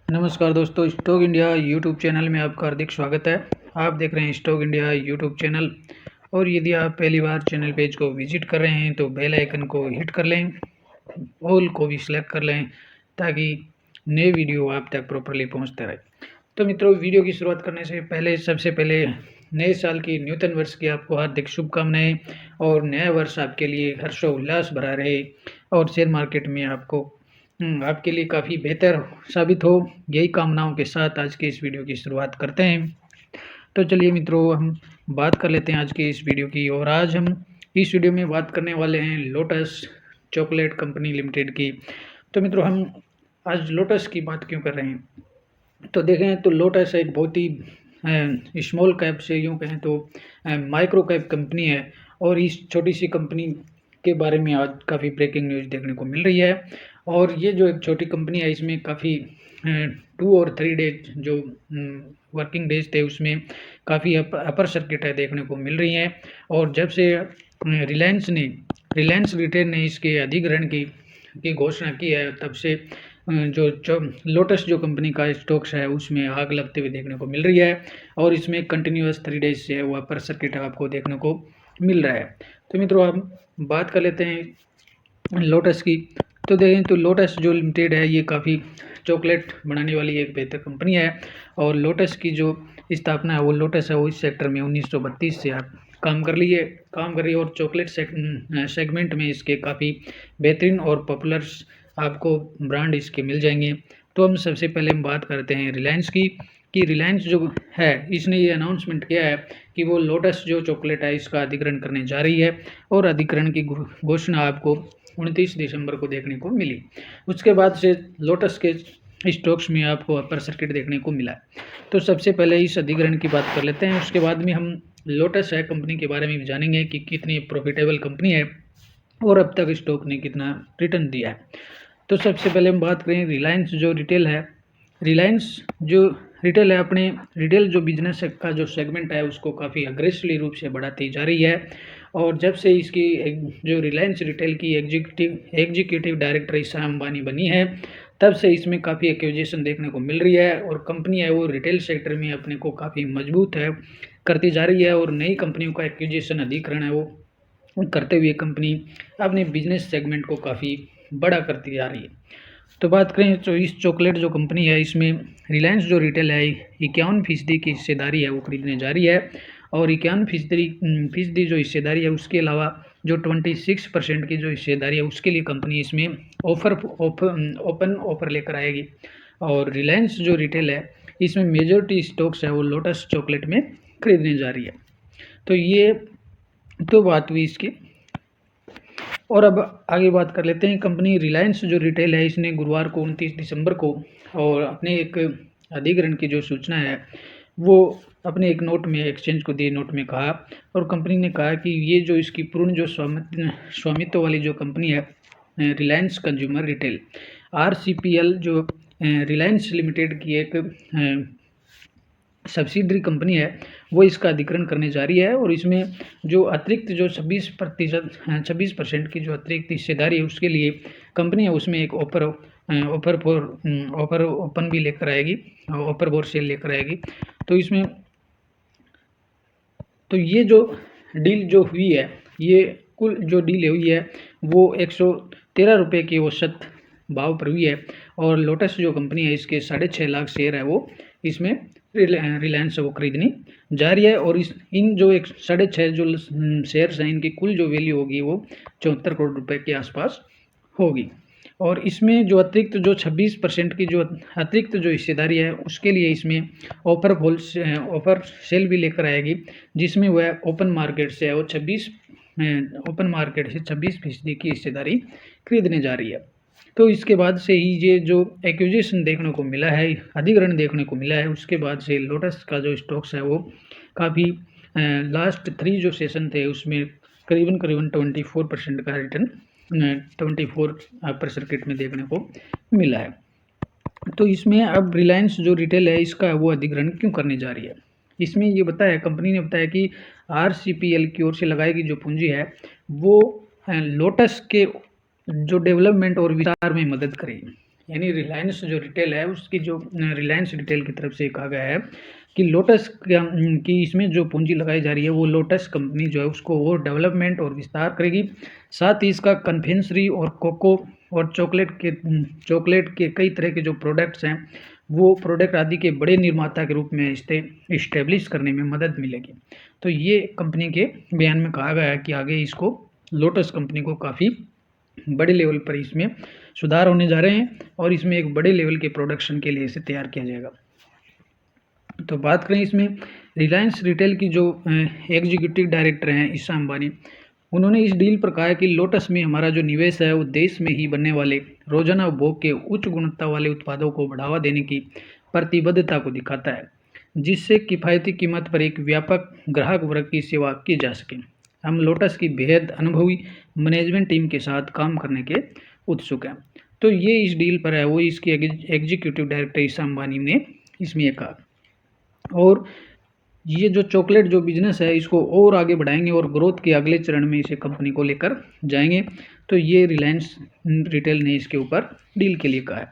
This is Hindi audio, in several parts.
नमस्कार दोस्तों, स्टॉक इंडिया यूट्यूब चैनल में आपका हार्दिक स्वागत है। आप देख रहे हैं स्टॉक इंडिया यूट्यूब चैनल। और यदि आप पहली बार चैनल पेज को विजिट कर रहे हैं तो बेल आइकन को हिट कर लें, ऑल को भी सिलेक्ट कर लें ताकि नए वीडियो आप तक प्रॉपरली पहुंचते रहे। तो मित्रों, वीडियो की शुरुआत करने से पहले सबसे पहले नए साल की नूतन वर्ष की आपको हार्दिक शुभकामनाएं और नया वर्ष आपके लिए हर्षोल्लास भरा रहे और शेयर मार्केट में आपके लिए काफ़ी बेहतर साबित हो। यही कामनाओं के साथ आज के इस वीडियो की शुरुआत करते हैं। तो चलिए मित्रों, हम बात कर लेते हैं आज के इस वीडियो की। और आज हम इस वीडियो में बात करने वाले हैं लोटस चॉकलेट कंपनी लिमिटेड की। तो मित्रों, हम आज लोटस की बात क्यों कर रहे हैं, तो देखें तो लोटस एक बहुत ही स्मॉल कैप से यूँ कहें तो माइक्रो कैप कंपनी है। और इस छोटी सी कंपनी के बारे में आज काफ़ी ब्रेकिंग न्यूज़ देखने को मिल रही है। और ये जो एक छोटी कंपनी है, इसमें काफ़ी 2 और 3 डेज जो वर्किंग डेज थे उसमें काफ़ी अपर सर्किट है देखने को मिल रही हैं। और जब से रिलायंस रिटेल ने इसके अधिग्रहण की घोषणा की है, तब से जो लोटस जो कंपनी का स्टॉक्स है उसमें आग लगते हुए देखने को मिल रही है। और इसमें कंटिन्यूअस 3 डेज से वो अपर सर्किट आपको देखने को मिल रहा है। तो मित्रों, हम बात कर लेते हैं लोटस की। तो देखें तो लोटस जो लिमिटेड है ये काफ़ी चॉकलेट बनाने वाली एक बेहतर कंपनी है। और लोटस की जो स्थापना है वो लोटस है वो इस सेक्टर में 1932 से आप काम कर रही है। और चॉकलेट सेगमेंट में इसके काफ़ी बेहतरीन और पॉपुलर आपको ब्रांड इसके मिल जाएंगे। तो हम सबसे पहले हम बात करते हैं रिलायंस की कि रिलायंस जो है इसने ये अनाउंसमेंट किया है कि वो लोटस जो चॉकलेट है इसका अधिग्रहण करने जा रही है। और अधिग्रहण की घोषणा आपको 29 दिसंबर को देखने को मिली। उसके बाद से लोटस के स्टॉक्स में आपको अपर सर्किट देखने को मिला। तो सबसे पहले इस अधिग्रहण की बात कर लेते हैं, उसके बाद में हम लोटस है कंपनी के बारे में भी जानेंगे कि कितनी प्रॉफिटेबल कंपनी है और अब तक स्टॉक ने कितना रिटर्न दिया है। तो सबसे पहले हम बात करें रिलायंस जो रिटेल है। रिलायंस जो रिटेल है अपने रिटेल जो बिजनेस का जो सेगमेंट है उसको काफ़ी अग्रेसिवली रूप से बढ़ाती जा रही है। और जब से इसकी जो रिलायंस रिटेल की एग्जीक्यूटिव डायरेक्टर ईशा अंबानी बनी है, तब से इसमें काफ़ी एक्विजिशन देखने को मिल रही है। और कंपनी है वो रिटेल सेक्टर में अपने को काफ़ी मजबूत है करती जा रही है। और नई कंपनियों का एक्विजिशन अधिग्रहण है वो करते हुए कंपनी अपने बिजनेस सेगमेंट को काफ़ी बड़ा करती जा रही है। तो बात करें तो इस चॉकलेट जो कंपनी है इसमें रिलायंस जो रिटेल है 51% की हिस्सेदारी है वो खरीदने जा रही है। और 51% जो हिस्सेदारी है उसके अलावा जो 26% की जो हिस्सेदारी है उसके लिए कंपनी इसमें ओपन ऑफर लेकर आएगी। और रिलायंस जो रिटेल है इसमें मेजॉरिटी स्टॉक्स है वो लोटस चॉकलेट में खरीदने जा रही है। तो ये तो बात हुई इसकी। और अब आगे बात कर लेते हैं कंपनी रिलायंस जो रिटेल है इसने गुरुवार को 29 दिसंबर को और अपने एक अधिग्रहण की जो सूचना है वो अपने एक नोट में एक्सचेंज को दिए नोट में कहा। और कंपनी ने कहा कि ये जो इसकी पूर्ण जो स्वामित्व वाली जो कंपनी है रिलायंस कंज्यूमर रिटेल RCPL जो रिलायंस लिमिटेड की एक सब्सिडरी कंपनी है वो इसका अधिग्रहण करने जा रही है। और इसमें जो अतिरिक्त जो 26% की जो अतिरिक्त हिस्सेदारी है उसके लिए कंपनी है उसमें एक ऑफर ओपन भी लेकर आएगी, ऑफर फॉर सेल लेकर आएगी। तो इसमें तो ये जो डील जो हुई है ये कुल जो डील हुई है वो 113 रुपये की औसत भाव पर हुई है। और लोटस जो कंपनी है इसके 6.5 लाख शेयर है वो इसमें रिलायंस वो खरीदनी जा रही है। और इन जो 6.5 जो शेयर्स हैं इनकी कुल जो वैल्यू होगी वो 74 करोड़ रुपए के आसपास होगी। और इसमें जो अतिरिक्त जो 26% की जो अतिरिक्त जो हिस्सेदारी है उसके लिए इसमें ऑफर सेल भी लेकर आएगी, जिसमें वह ओपन मार्केट से वो 26% की हिस्सेदारी खरीदने जा रही है। तो इसके बाद से ही ये जो एक्विजिशन देखने को मिला है, अधिग्रहण देखने को मिला है, उसके बाद से लोटस का जो स्टॉक्स है वो काफ़ी लास्ट 3 जो सेशन थे उसमें करीबन 24% का रिटर्न 24 अपर सर्किट में देखने को मिला है। तो इसमें अब रिलायंस जो रिटेल है इसका वो अधिग्रहण क्यों करने जा रही है, इसमें ये बताया कंपनी ने बताया कि RCPL की ओर से लगाई गई जो पूंजी है वो लोटस के जो डेवलपमेंट और विस्तार में मदद करेगी। यानी रिलायंस जो रिटेल है उसकी जो रिलायंस रिटेल की तरफ से कहा गया है कि लोटस की इसमें जो पूंजी लगाई जा रही है वो लोटस कंपनी जो है उसको और डेवलपमेंट और विस्तार करेगी। साथ ही इसका कन्फेक्शनरी और कोको और चॉकलेट के कई तरह के जो प्रोडक्ट्स हैं वो प्रोडक्ट आदि के बड़े निर्माता के रूप में इस्टेब्लिश करने में मदद मिलेगी। तो ये कंपनी के बयान में कहा गया है कि आगे इसको लोटस कंपनी को काफ़ी बड़े लेवल पर इसमें सुधार होने जा रहे हैं और इसमें एक बड़े लेवल के प्रोडक्शन के लिए इसे तैयार किया जाएगा। तो बात करें इसमें रिलायंस रिटेल की जो एग्जीक्यूटिव डायरेक्टर हैं ईशा अंबानी, उन्होंने इस डील पर कहा है कि लोटस में हमारा जो निवेश है वो देश में ही बनने वाले रोजाना उपभोग के उच्च गुणवत्ता वाले उत्पादों को बढ़ावा देने की प्रतिबद्धता को दिखाता है, जिससे किफ़ायती कीमत पर एक व्यापक ग्राहक वर्ग की सेवा की जा सके। हम लोटस की बेहद अनुभवी मैनेजमेंट टीम के साथ काम करने के उत्सुक हैं। तो ये इस डील पर है, वो इसकी एग्जीक्यूटिव डायरेक्टर ईशा अंबानी ने इसमें ये कहा। और ये जो चॉकलेट जो बिजनेस है इसको और आगे बढ़ाएंगे और ग्रोथ के अगले चरण में इसे कंपनी को लेकर जाएंगे। तो ये रिलायंस रिटेल ने इसके ऊपर डील के लिए कहा है।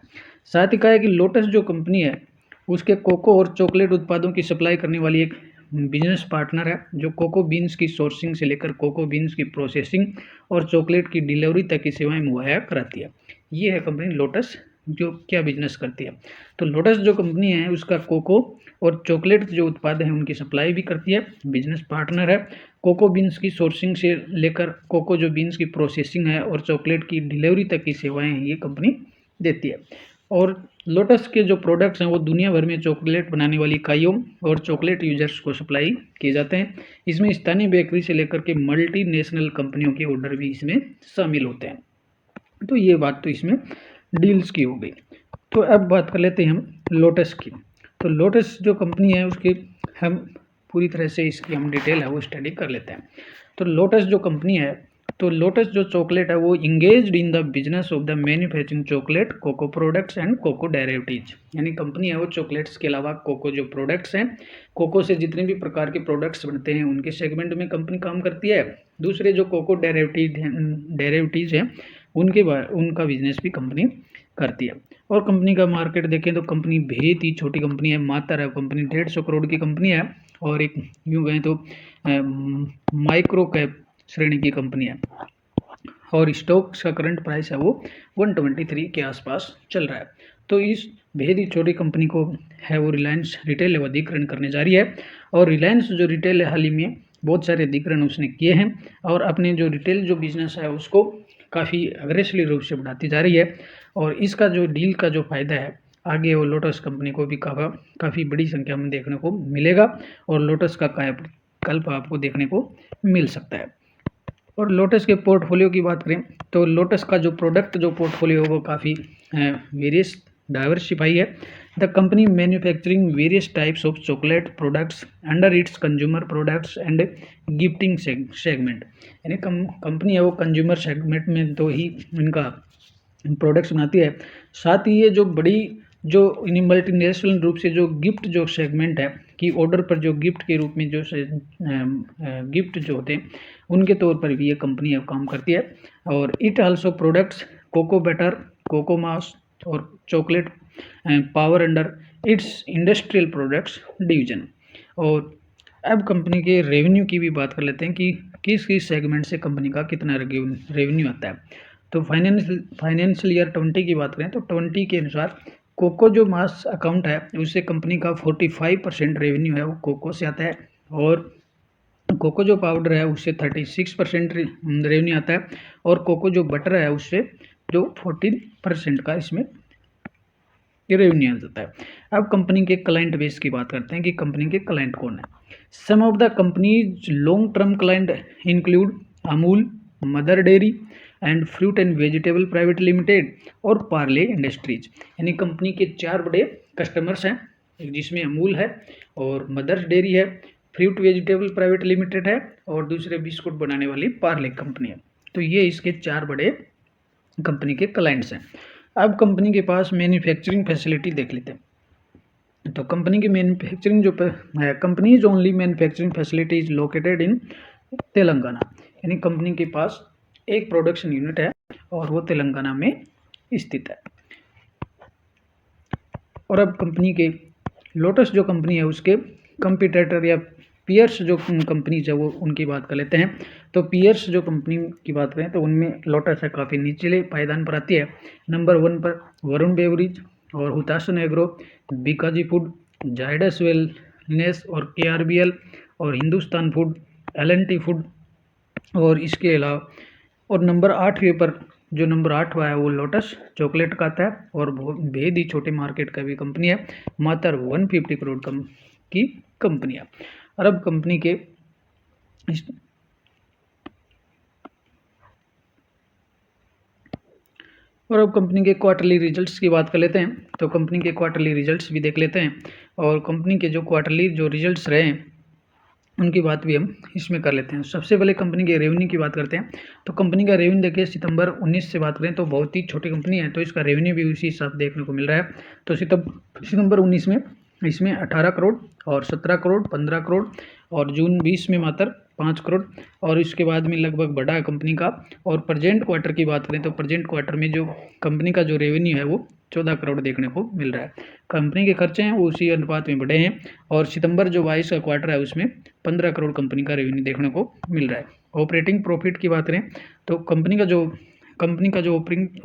साथ ही कहा है कि लोटस जो कंपनी है उसके कोको और चॉकलेट उत्पादों की सप्लाई करने वाली एक बिजनेस पार्टनर है जो कोको बीन्स की सोर्सिंग से लेकर कोको बीन्स की प्रोसेसिंग और चॉकलेट की डिलीवरी तक की सेवाएं मुहैया कराती है। ये है कंपनी लोटस जो क्या बिजनेस करती है। तो लोटस जो कंपनी है उसका कोको और चॉकलेट जो उत्पाद हैं उनकी सप्लाई भी करती है, बिजनेस पार्टनर है। कोको बीन्स की सोर्सिंग से लेकर कोको जो बीन्स की प्रोसेसिंग है और चॉकलेट की डिलीवरी तक की सेवाएं हैं ये कंपनी देती है। और लोटस के जो प्रोडक्ट्स हैं वो दुनिया भर में चॉकलेट बनाने वाली इकाइयों और चॉकलेट यूजर्स को सप्लाई किए जाते हैं। इसमें स्थानीय बेकरी से लेकर के मल्टीनेशनल कंपनियों के ऑर्डर भी इसमें शामिल होते हैं। तो ये बात तो इसमें डील्स की हो गई। तो अब बात कर लेते हैं हम लोटस की। तो लोटस जो कंपनी है उसकी हम पूरी तरह से इसकी हम डिटेल है वो स्टडी कर लेते हैं। तो लोटस जो कंपनी है, तो लोटस जो चॉकलेट है वो engaged in the business of the manufacturing chocolate, cocoa products and cocoa derivatives. यानी कंपनी है वो चॉकलेट्स के अलावा कोको जो प्रोडक्ट्स हैं, कोको से जितने भी प्रकार के प्रोडक्ट्स बनते हैं उनके सेगमेंट में कंपनी काम करती है। दूसरे जो कोको डेरिवेटिव्स हैं उनका बिजनेस भी कंपनी करती है। और कंपनी का मार्केट देखें तो कंपनी बहुत ही छोटी कंपनी है, मात्र है कंपनी 150 करोड़ की कंपनी है और एक यूँ कहें तो माइक्रो कैप श्रेणी की कंपनी है और स्टॉक्स का करंट प्राइस है वो 123 के आसपास चल रहा है। तो इस बेहद ही छोटी कंपनी को है वो रिलायंस रिटेल अधिग्रहण करने जा रही है। और रिलायंस जो रिटेल है हाल ही में बहुत सारे अधिग्रहण उसने किए हैं और अपने जो रिटेल जो बिजनेस है उसको काफ़ी अग्रेसिवली रूप से बढ़ाती जा रही है। और इसका जो डील का जो फ़ायदा है आगे वो लोटस कंपनी को भी काफ़ी बड़ी संख्या में देखने को मिलेगा और लोटस का कायाकल्प आपको देखने को मिल सकता है। और लोटस के पोर्टफोलियो की बात करें तो लोटस का जो प्रोडक्ट जो पोर्टफोलियो है वो काफ़ी वेरियस डाइवर्सिफाई है। The company manufacturing various types of chocolate products under its consumer products and gifting segment. यानी कंपनी है वो कंज्यूमर सेगमेंट में तो ही इनका प्रोडक्ट्स बनाती है, साथ ही ये जो बड़ी जो मल्टीनेशनल रूप से जो गिफ्ट जो सेगमेंट है कि ऑर्डर पर जो गिफ्ट के रूप में जो गिफ्ट जो होते हैं उनके तौर पर भी ये कंपनी अब काम करती है। और it also products cocoa butter, cocoa mass और chocolate power under its industrial products division. और अब कंपनी के रेवेन्यू की भी बात कर लेते हैं कि किस किस सेगमेंट से कंपनी का कितना रेवेन्यू आता है। तो फाइनेंशियल ईयर 20 की बात करें तो 20 के अनुसार कोको जो मास अकाउंट है उससे कंपनी का 45% रेवेन्यू है वो कोको से आता है और कोको जो पाउडर है उससे 36% रेवेन्यू आता है और कोको जो बटर है उससे जो 14% का इसमें रेवेन्यू आ जाता है। अब कंपनी के क्लाइंट बेस की बात करते हैं कि कंपनी के क्लाइंट कौन है। Some of the companies long term client include Amul, Mother Dairy and fruit and vegetable private limited और पार्ले इंडस्ट्रीज। यानी कंपनी के 4 बड़े कस्टमर्स हैं, जिसमें अमूल है और मदर्स डेयरी है, फ्रूट वेजिटेबल प्राइवेट लिमिटेड है और दूसरे बिस्कुट बनाने वाली पार्ले कंपनी है। तो ये इसके 4 बड़े कंपनी के क्लाइंट्स हैं। अब कंपनी के पास मैन्युफैक्चरिंग फैसिलिटी देख लेते हैं। तो कंपनी की मैन्युफैक्चरिंग जो companies only manufacturing facility is located in Telangana. यानी कंपनी के पास एक प्रोडक्शन यूनिट है और वो तेलंगाना में स्थित है। और अब कंपनी के लोटस जो कंपनी है उसके कंपटीटर या पीयर्स जो कंपनीज है वो उनकी बात कर लेते हैं। तो पीयर्स जो कंपनी की बात करें तो उनमें लोटस है काफ़ी निचले पायदान पर आती है। नंबर 1 पर वरुण बेवरेज और Hutasan agro, Bikaji food, Zydus wellness और केआरबीएल और हिंदुस्तान फूड, एलएनटी फूड और इसके अलावा और नंबर 8वें पर जो नंबर 8वां है वो लोटस चॉकलेट का आता है और बेहद ही छोटे मार्केट का भी कंपनी है, मात्र 150 करोड़ की कंपनी है। अरब कंपनी के और अब कंपनी के क्वार्टरली रिजल्ट्स की बात कर लेते हैं। तो कंपनी के क्वार्टरली रिजल्ट्स भी देख लेते हैं और कंपनी के जो क्वार्टरली जो रिजल्ट्स रहे हैं उनकी बात भी हम इसमें कर लेते हैं। सबसे पहले कंपनी के रेवेन्यू की बात करते हैं। तो कंपनी का रेवेन्यू देखिए सितंबर 19 से बात करें तो बहुत ही छोटी कंपनी है, तो इसका रेवेन्यू भी उसी हिसाब देखने को मिल रहा है। तो सितंबर 19 में इसमें 18 करोड़ और 17 करोड़ 15 करोड़ और जून 20 में मात्र 5 करोड़ और इसके बाद में लगभग बढ़ा है कंपनी का। और प्रेजेंट क्वार्टर की बात करें तो प्रेजेंट क्वार्टर में जो कंपनी का जो रेवेन्यू है वो 14 करोड़ देखने को मिल रहा है। कंपनी के खर्चे हैं वो उसी अनुपात में बढ़े हैं और सितंबर जो 22 का क्वार्टर है उसमें 15 करोड़ कंपनी का रेवेन्यू देखने को मिल रहा है। ऑपरेटिंग प्रॉफिट की बात करें तो कंपनी का जो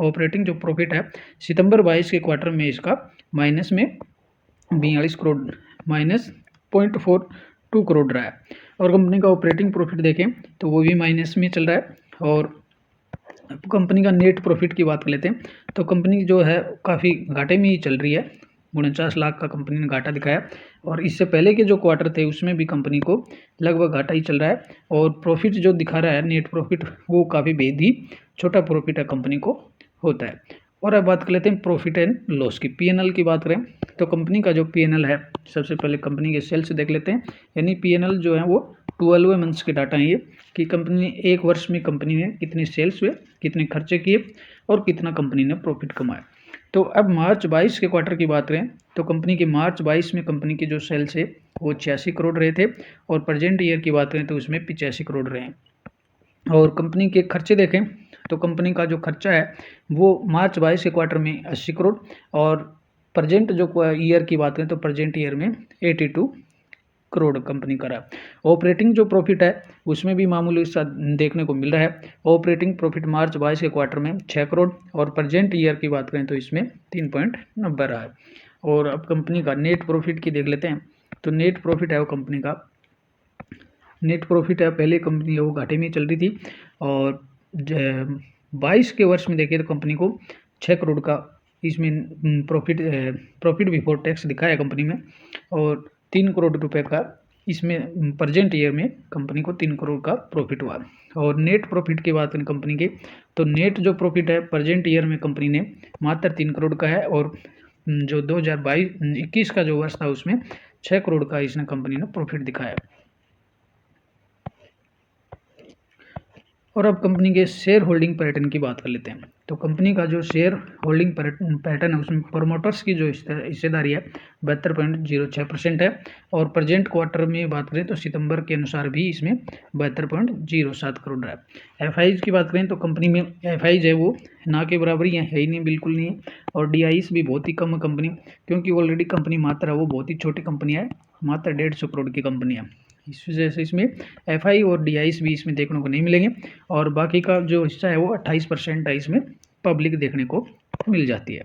ऑपरेटिंग जो प्रॉफिट है सितंबर 22 के क्वार्टर में इसका माइनस में 42 करोड़ माइनस 0.42 करोड़ रहा है। और कंपनी का ऑपरेटिंग प्रॉफिट देखें तो वो भी माइनस में चल रहा है। और कंपनी का नेट प्रॉफिट की बात कर लेते हैं। तो कंपनी जो है काफ़ी घाटे में ही चल रही है, 49 लाख का कंपनी ने घाटा दिखाया और इससे पहले के जो क्वार्टर थे उसमें भी कंपनी को लगभग घाटा ही चल रहा है। और प्रॉफिट जो दिखा रहा है नेट प्रॉफिट वो काफ़ी बेहद ही छोटा प्रॉफिट है कंपनी को होता है। और अब बात कर लेते हैं प्रॉफिट एंड लॉस की। पीएनएल की बात करें तो कंपनी का जो पीएनएल है सबसे पहले कंपनी के सेल्स देख लेते हैं। यानी पीएनएल जो है वो 12वें मंथ्स के डाटा है ये कि कंपनी ने एक वर्ष में कंपनी ने कितने सेल्स हुए, कितने खर्चे किए और कितना कंपनी ने प्रॉफिट कमाया। तो अब मार्च 22 के क्वार्टर की बात करें तो कंपनी के मार्च 22 में कंपनी के जो सेल्स है वो 86 करोड़ रहे थे और प्रेजेंट ईयर की बात करें तो उसमें 85 करोड़ रहे हैं। और कंपनी के खर्चे देखें तो कंपनी का जो खर्चा है वो मार्च 22 के क्वार्टर में 80 करोड़ और प्रेजेंट जो ईयर की बात करें तो प्रेजेंट ईयर में 82 करोड़ कंपनी का रहा। ऑपरेटिंग जो प्रॉफिट है उसमें भी मामूली सा देखने को मिल रहा है। ऑपरेटिंग प्रॉफिट मार्च 22 के क्वार्टर में 6 करोड़ और प्रेजेंट ईयर की बात करें तो इसमें 3.90 रहा है। और अब कंपनी का नेट प्रॉफिट की देख लेते हैं। तो नेट प्रॉफिट है वो कंपनी का नेट प्रॉफिट है, पहले कंपनी वो घाटे में चल रही थी और 22 के वर्ष में देखिए तो कंपनी को 6 करोड़ का इसमें प्रॉफिट बिफोर टैक्स दिखाया कंपनी में और 3 करोड़ रुपए का इसमें प्रेजेंट ईयर में कंपनी को 3 करोड़ का प्रॉफिट हुआ। और नेट प्रॉफिट की बात करें कंपनी के तो नेट जो प्रॉफिट है प्रेजेंट ईयर में कंपनी ने मात्र 3 करोड़ का है और जो 2022-21 का जो वर्ष था उसमें 6 करोड़ का इसने कंपनी ने प्रॉफिट दिखाया। और अब कंपनी के शेयर होल्डिंग पैटर्न की बात कर लेते हैं। तो कंपनी का जो शेयर होल्डिंग पैटर्न है उसमें प्रोमोटर्स की जो हिस्सेदारी है 72.06% है और प्रेजेंट क्वार्टर में बात करें तो सितंबर के अनुसार भी इसमें 72.07 करोड़ है। एफआईज की बात करें तो कंपनी में एफआईज है वो ना के बराबर ही है ही नहीं, बिल्कुल नहीं है। और डीआईस भी बहुत ही कम कंपनी क्योंकि ऑलरेडी कंपनी मात्र है वो बहुत ही छोटी कंपनी है, मात्र 150 करोड़ की कंपनी है। इस वजह से इसमें एफआई और डीआईस भी इसमें देखने को नहीं मिलेंगे और बाकी का जो हिस्सा है वो 28% है, इसमें पब्लिक देखने को मिल जाती है।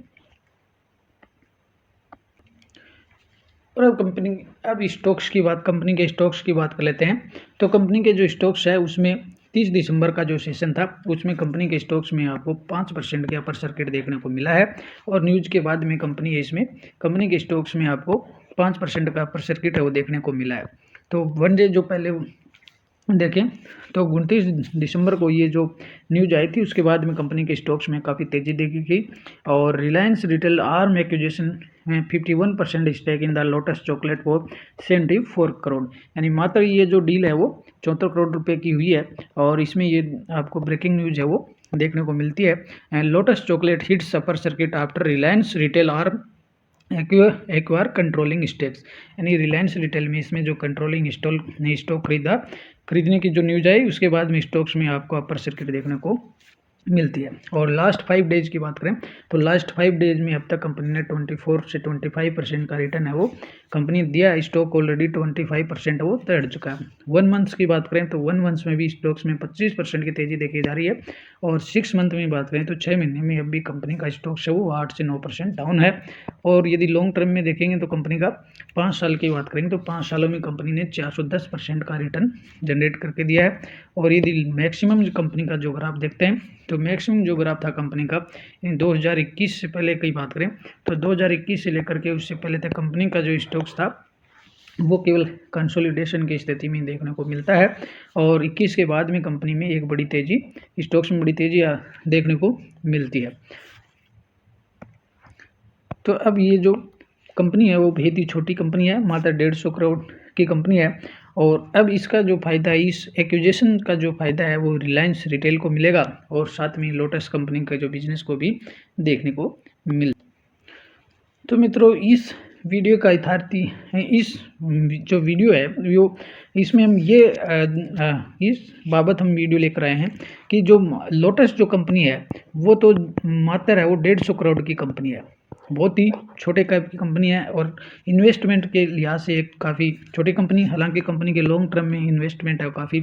और अब स्टॉक्स की बात कंपनी के स्टॉक्स की बात कर लेते हैं। तो कंपनी के जो स्टॉक्स है उसमें 30 दिसंबर का जो सेशन था उसमें कंपनी के स्टॉक्स में आपको 5% के अपर सर्किट देखने को मिला है और न्यूज के बाद में कंपनी के स्टॉक्स में आपको 5% का अपर सर्किट है वो देखने को मिला है। तो वन डे जो पहले देखें तो 29 दिसंबर को ये जो न्यूज आई थी उसके बाद में कंपनी के स्टॉक्स में काफ़ी तेज़ी देखी गई और रिलायंस रिटेल आर्म एक्विजिशन में 51% stake in the Lotus chocolate for 74 crore, यानी मात्र ये जो डील है वो 74 करोड़ रुपए की हुई है। और इसमें ये आपको ब्रेकिंग न्यूज है वो देखने को मिलती है। And lotus chocolate hits upper circuit after Reliance retail arm acquire controlling stakes, यानी रिलायंस रिटेल में इसमें जो कंट्रोलिंग स्टॉक खरीदने की जो न्यूज आई उसके बाद में स्टॉक्स में आपको अपर सर्किट देखने को मिलती है। और लास्ट 5 डेज़ की बात करें तो लास्ट 5 डेज़ में अब तक कंपनी ने 24 से 25% का रिटर्न है वो कंपनी दिया है। स्टॉक ऑलरेडी 25% वो चढ़ चुका है। 1 मंथ्स की बात करें तो 1 मंथ्स में भी स्टॉक्स में 25% की तेज़ी देखी जा रही है। और 6 मंथ में बात करें तो 6 महीने में अब भी कंपनी का स्टॉक्स है वो 8 से 9% डाउन है। और यदि लॉन्ग टर्म में देखेंगे तो कंपनी का 5 साल की बात करेंगे तो 5 सालों में कंपनी ने 410% का रिटर्न जनरेट करके दिया है। और यदि मैक्सिमम कंपनी का जो ग्राफ देखते हैं तो मैक्सिमम जो ग्राफ था कंपनी का 2021 से पहले की बात करें तो 2021 से लेकर के उससे पहले तक कंपनी का जो स्टॉक्स था वो केवल कंसोलिडेशन की स्थिति में देखने को मिलता है। और 21 के बाद में कंपनी में एक बड़ी तेज़ी स्टॉक्स में बड़ी तेज़ी देखने को मिलती है। तो अब ये जो कंपनी है वो बहुत ही छोटी कंपनी है, मात्र 150 करोड़ की कंपनी है। और अब इसका जो फ़ायदा है, इस एक्विजिशन का जो फ़ायदा है वो रिलायंस रिटेल को मिलेगा और साथ में लोटस कंपनी का जो बिजनेस को भी देखने को मिल। तो मित्रों इस वीडियो का यथार्थी इस जो वीडियो है वो इसमें हम ये इस बाबत हम वीडियो लेकर आए हैं कि जो लोटस जो कंपनी है वो तो मात्र है वो 150 करोड़ की कंपनी है, बहुत ही छोटे कैप की कंपनी है। और इन्वेस्टमेंट के लिहाज से एक काफ़ी छोटी कंपनी, हालांकि कंपनी के लॉन्ग टर्म में इन्वेस्टमेंट है काफ़ी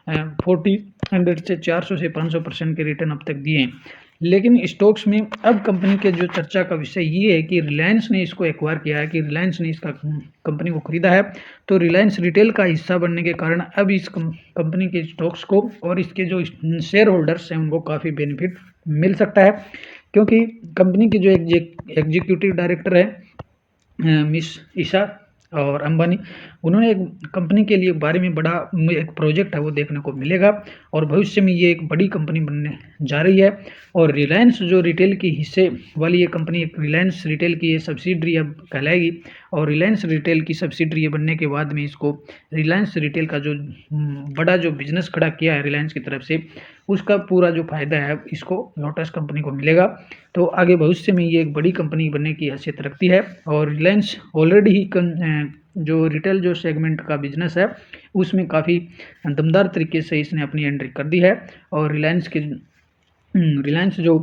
40 से 400 से 500% के रिटर्न अब तक दिए हैं। लेकिन स्टॉक्स में अब कंपनी के जो चर्चा का विषय ये है कि रिलायंस ने इसको एक्वायर किया है, कि रिलायंस ने इसका कंपनी को खरीदा है। तो रिलायंस रिटेल का हिस्सा बनने के कारण अब इस कंपनी के स्टॉक्स को और इसके जो शेयर होल्डर्स हैं उनको काफ़ी बेनिफिट मिल सकता है। क्योंकि कंपनी की जो एग्जीक्यूटिव डायरेक्टर है मिस ईशा और अंबानी, उन्होंने एक कंपनी के लिए बारे में बड़ा एक प्रोजेक्ट है वो देखने को मिलेगा और भविष्य में ये एक बड़ी कंपनी बनने जा रही है। और रिलायंस जो रिटेल की हिस्से वाली ये कंपनी, रिलायंस रिटेल की ये सब्सिडरी अब कहलाएगी। और रिलायंस रिटेल की सब्सिडरी बनने के बाद में इसको रिलायंस रिटेल का जो बड़ा जो बिजनेस खड़ा किया है रिलायंस की तरफ से, उसका पूरा जो फायदा है इसको लोटस कंपनी को मिलेगा। तो आगे भविष्य में ये एक बड़ी कंपनी बनने की हैसियत रखती है। और रिलायंस ऑलरेडी ही जो रिटेल जो सेगमेंट का बिजनेस है उसमें काफ़ी दमदार तरीके से इसने अपनी एंट्री कर दी है। और रिलायंस जो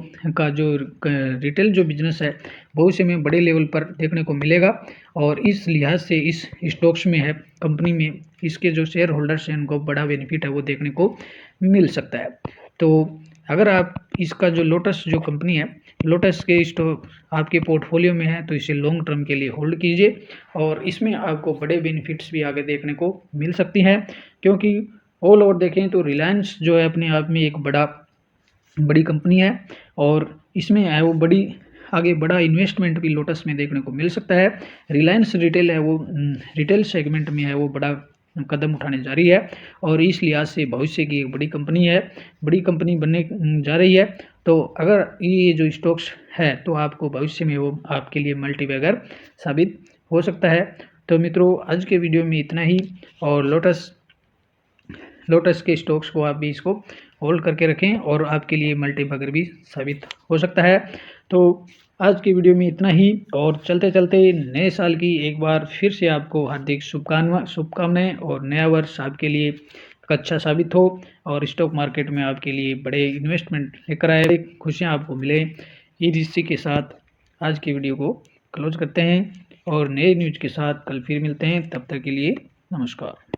रिटेल जो बिजनेस है भविष्य में बड़े लेवल पर देखने को मिलेगा। और इस लिहाज से इस स्टॉक्स में है कंपनी में इसके जो शेयर होल्डर्स हैं उनको बड़ा बेनिफिट है वो देखने को मिल सकता है। तो अगर आप इसका जो लोटस जो कंपनी है, लोटस के स्टॉक आपके पोर्टफोलियो में है तो इसे लॉन्ग टर्म के लिए होल्ड कीजिए और इसमें आपको बड़े बेनिफिट्स भी आगे देखने को मिल सकती हैं। क्योंकि ऑल ओवर देखें तो रिलायंस जो है अपने आप में एक बड़ी कंपनी है और इसमें है वो आगे बड़ा इन्वेस्टमेंट भी लोटस में देखने को मिल सकता है। रिलायंस रिटेल है वो रिटेल सेगमेंट में है वो बड़ा कदम उठाने जा रही है और इस लिहाज से भविष्य की एक बड़ी कंपनी है, बड़ी कंपनी बनने जा रही है। तो अगर ये जो स्टॉक्स है तो आपको भविष्य में वो आपके लिए मल्टीबैगर साबित हो सकता है। तो मित्रों आज के वीडियो में इतना ही। और लोटस के स्टॉक्स को आप भी इसको होल्ड करके रखें और आपके लिए मल्टीबैगर भी साबित हो सकता है। तो आज की वीडियो में इतना ही और चलते चलते नए साल की एक बार फिर से आपको हार्दिक शुभकामनाएं और नया वर्ष आपके लिए अच्छा साबित हो और स्टॉक मार्केट में आपके लिए बड़े इन्वेस्टमेंट लेकर आए, खुशियां आपको मिले। इसी के साथ आज की वीडियो को क्लोज करते हैं और नए न्यूज़ के साथ कल फिर मिलते हैं। तब तक के लिए नमस्कार।